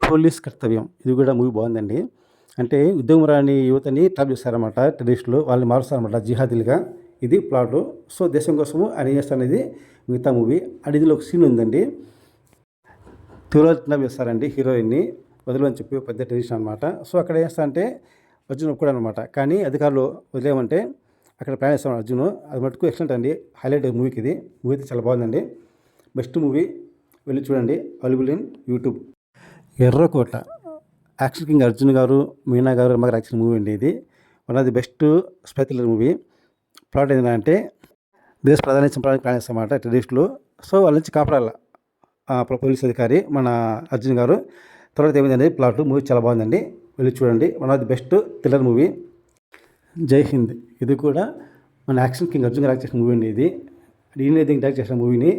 Police కర్తవ్యం ఇది కూడా మూవీ బాగుందండి. అంటే ఉద్యమం రాని యువతని ట్రాప్ చేస్తారనమాట టెర్రరిస్టులు. వాళ్ళని మారుస్తారనమాట జిహాదీలుగా. ఇది ప్లాటు. సో దేశం కోసము ఆయన ఏం చేస్తారనేది మిగతా మూవీ. అండ్ ఇందులో ఒక సీన్ ఉందండి. తీవ్రవాదులు కిడ్నాప్ చేస్తారండి హీరోయిన్‌ని వదలమని చెప్పి పెద్ద టెర్రరిస్ట్ అనమాట. సో అక్కడ ఏం చేస్తారంటే అర్జున్ ఒప్పుకోడనమాట. కానీ అధికారులు వదిలేయమంటే అక్కడ ప్లాన్ చేస్తాడు అర్జున్. అది మటుకు ఎక్సలెంట్ అండి. హైలైట్ మూవీకి ఇది. మూవీ అయితే చాలా బాగుందండి. బెస్ట్ మూవీ వెళ్ళి చూడండి. Available in YouTube. ఎర్రకోట యాక్షన్ కింగ్ అర్జున్ గారు, మీనా గారు, రమ్మ గారు యాక్షన్ మూవీ అండి ఇది. One of the best spy thriller movie. Plot ఏంటంటే దేశ ప్రధాని చంపడానికి ప్లాన్ చేస్తారన్నమాట టెర్రరిస్టులు. సో వాళ్ళ నుంచి కాపాడాల పోలీస్ అధికారి మన అర్జున్ గారు. తర్వాత ఏమైందండి ప్లాట్. మూవీ చాలా బాగుందండి. వెళ్ళి చూడండి. One of the best thriller movie. జై హింద్ ఇది కూడా మన యాక్షన్ కింగ్ అర్జున్ గారు యాక్ట్ చేసిన మూవీ అండి ఇది. ఈయన డైరెక్ట్ చేసిన మూవీని.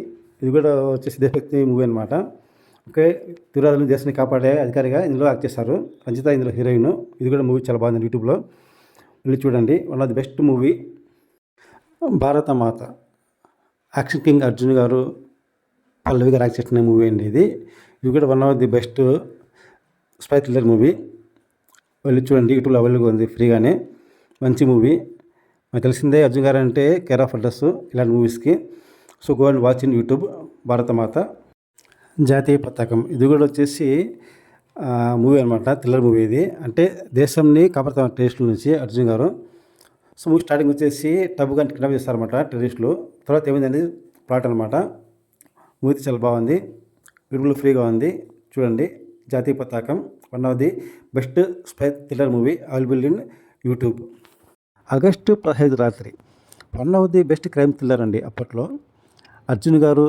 ఇది కూడా వచ్చేసి దేశభక్తి మూవీ అనమాట. ఓకే, తీవ్రవాదులను దేశాన్ని కాపాడే అధికారిగా ఇందులో యాక్ట్ చేస్తారు. రంజిత ఇందులో హీరోయిన్. ఇది కూడా మూవీ చాలా బాగుంది. యూట్యూబ్లో వెళ్ళి చూడండి. One of the best movie. భారత మాత యాక్షన్ కింగ్ అర్జున్ గారు, పల్లవి గారు యాక్ట్ చేసిన మూవీ అండి ఇది. ఇది కూడా one of the best spy thriller movie. వెళ్ళి చూడండి. యూట్యూబ్లో అవైలబుల్గా ఉంది ఫ్రీగానే. మంచి మూవీ. నాకు తెలిసిందే అర్జున్ గారు అంటే కేర్ ఆఫ్ అడ్రస్ ఇలాంటి మూవీస్కి. So go and watch in YouTube. Bharatmata. జాతీయ పతాకం ఇది కూడా వచ్చేసి మూవీ అనమాట. థ్రిల్లర్ మూవీ ఇది. అంటే దేశంని కాపాడుతున్న టెర్రరిస్టుల నుంచి అర్జున్ గారు. సో మూవీ స్టార్టింగ్ వచ్చేసి టబ్గా కిడ్నాప్ చేస్తారన్నమాట టెర్రరిస్టులు. తర్వాత ఏమైందండి ప్లాట్ అనమాట. మూవీ చాలా బాగుంది. యూట్యూబ్లో ఫ్రీగా ఉంది. చూడండి. జాతీయ పతాకం one of the best spy thriller movie available in YouTube. August 15 రాత్రి one of the best crime thriller అండి అప్పట్లో. అర్జున్ గారు,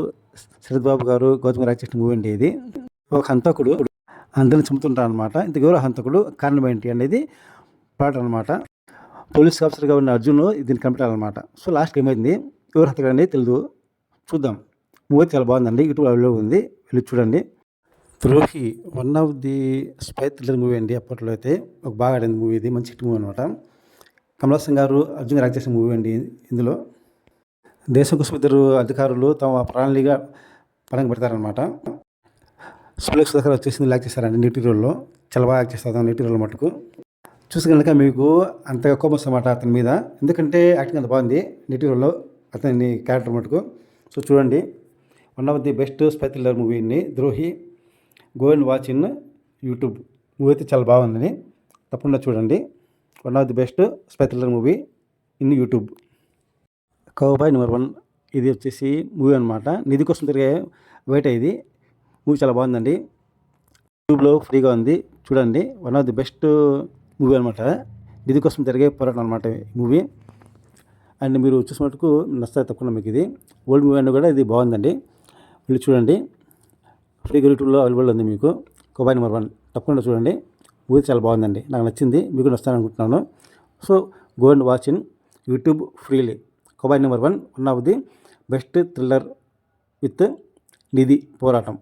శరత్ బాబు గారు, గౌతమ్ గారు యాక్ట్ చేసిన మూవీ అండి ఇది. ఒక హంతకుడు అందరిని చంపుతుంటారు అనమాట. ఇంత గౌరవ హంతకుడు కారణం ఏంటి అనేది ప్లాట్ అనమాట. పోలీస్ ఆఫీసర్గా ఉన్న అర్జున్ దీన్ని కనిపెట్టాలన్నమాట. సో లాస్ట్ ఏమైంది ఎవరు హంతకుడు అనేది తెలియదు. చూద్దాం. మూవీ చాలా బాగుందండి. యూట్యూబ్ అవైలబుల్ ఉంది. వెళ్ళి చూడండి. ద్రోహి one of the spy thriller movie అండి. అప్పట్లో అయితే ఒక బాగా ఆడింది మూవీ ఇది. మంచి హిట్ మూవీ అనమాట. కమల్ హాసన్ గారు, అర్జున్ గారు యాక్ట్ చేసిన మూవీ అండి ఇందులో. దేశం కోసం ఇద్దరు అధికారులు తమ ప్రణాళిగా పరంగా పెడతారనమాట. సులేఖ సుధాకర్ వచ్చేసింది యాక్ట్ చేస్తారండి నీటి రోల్లో. చాలా బాగా యాక్ట్ చేస్తారు నీటి రోల్ మటుకు. చూసి కనుక మీకు అంతగా కోపం వస్తుందన్నమాట అతని మీద. ఎందుకంటే యాక్టింగ్ అంత బాగుంది నీటి రోల్లో అతని క్యారెక్టర్ మటుకు. సో చూడండి. One of the best spy thriller మూవీని ద్రోహి. Go and watch in YouTube. Movie అయితే చాలా బాగుందని తప్పకుండా చూడండి. One of the best spy thriller movie in YouTube. Cowboy number 1 ఇది వచ్చేసి మూవీ అనమాట. నిధి కోసం తిరిగే వేట ఇది. మూవీ చాలా బాగుందండి. యూట్యూబ్లో ఫ్రీగా ఉంది. చూడండి. One of the best movie అనమాట. నిధి కోసం తిరిగే పోరాటం అనమాట ఈ మూవీ. అండ్ మీరు చూసినట్టుకు నచ్చుతుంది తప్పకుండా మీకు ఇది. ఓల్డ్ మూవీ అని కూడా ఇది బాగుందండి. వెళ్ళి చూడండి. ఫ్రీగా యూట్యూబ్లో అవైలబుల్ ఉంది మీకు. కౌబాయ్ నెంబర్ 1 తప్పకుండా చూడండి. మూవీ చాలా బాగుందండి. నాకు నచ్చింది. మీకు నచ్చుతాను అనుకుంటున్నాను. So go and watch in YouTube freely. Cowboy number 1 one of the best thriller with నిధి పోరాటం.